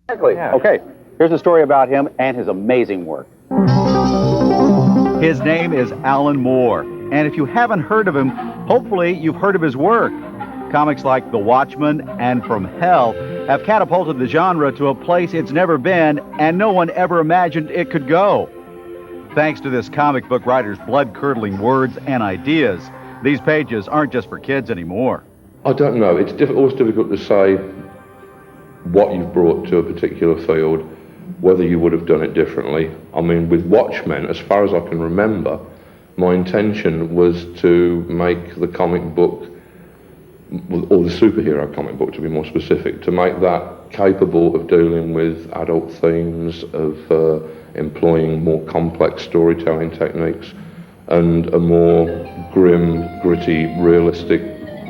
Exactly. Yeah. Okay, here's a story about him and his amazing work. His name is Alan Moore, and if you haven't heard of him, hopefully you've heard of his work. Comics like The Watchmen and From Hell have catapulted the genre to a place it's never been, and no one ever imagined it could go. Thanks to this comic book writer's blood-curdling words and ideas, these pages aren't just for kids anymore. I don't know. It's always difficult to say what you've brought to a particular field, whether you would have done it differently. I mean, with Watchmen, as far as I can remember, my intention was to make the comic book, or the superhero comic book to be more specific, to make that capable of dealing with adult themes, of employing more complex storytelling techniques, and a more grim, gritty, realistic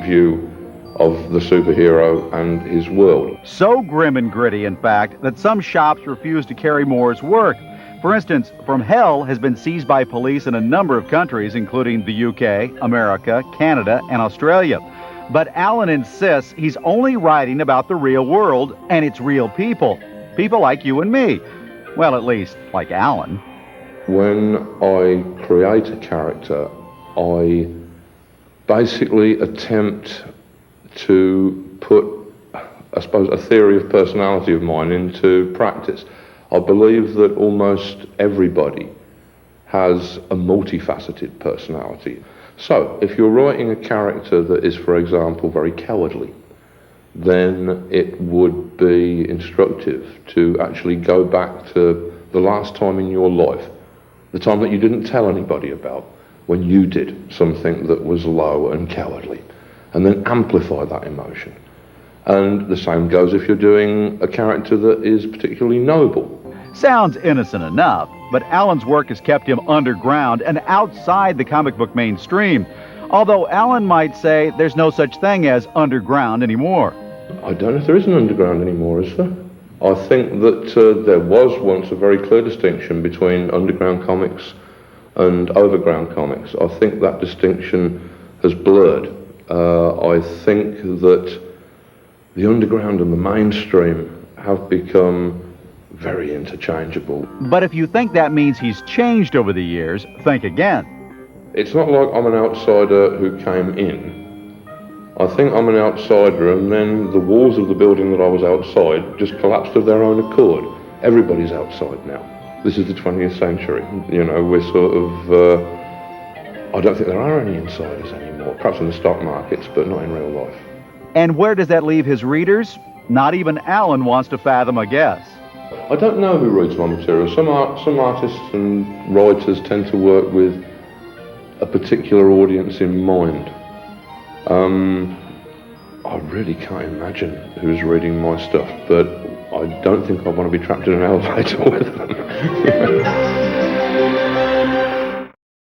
view of the superhero and his world. So grim and gritty, in fact, that some shops refuse to carry Moore's work. For instance, From Hell has been seized by police in a number of countries, including the UK, America, Canada, and Australia. But Alan insists he's only writing about the real world and its real people. People like you and me. Well, at least, like Alan. When I create a character, I basically attempt to put, I suppose, a theory of personality of mine into practice. I believe that almost everybody has a multifaceted personality. So, if you're writing a character that is, for example, very cowardly, then it would be instructive to actually go back to the last time in your life, the time that you didn't tell anybody about, when you did something that was low and cowardly, and then amplify that emotion. And the same goes if you're doing a character that is particularly noble. Sounds innocent enough, but Alan's work has kept him underground and outside the comic book mainstream. Although Alan might say there's no such thing as underground anymore. I don't know if there is an underground anymore, is there? I think that there was once a very clear distinction between underground comics and overground comics. I think that distinction has blurred. I think that the underground and the mainstream have become very interchangeable. But if you think that means he's changed over the years, think again. It's not like I'm an outsider who came in. I think I'm an outsider, and then the walls of the building that I was outside just collapsed of their own accord. Everybody's outside now. This is the 20th century. You know, we're sort of, I don't think there are any insiders anymore, perhaps in the stock markets, but not in real life. And where does that leave his readers? Not even Alan wants to fathom a guess. I don't know who reads my material. Some artists and writers tend to work with a particular audience in mind. I really can't imagine who's reading my stuff, but I don't think I want to be trapped in an elevator with them.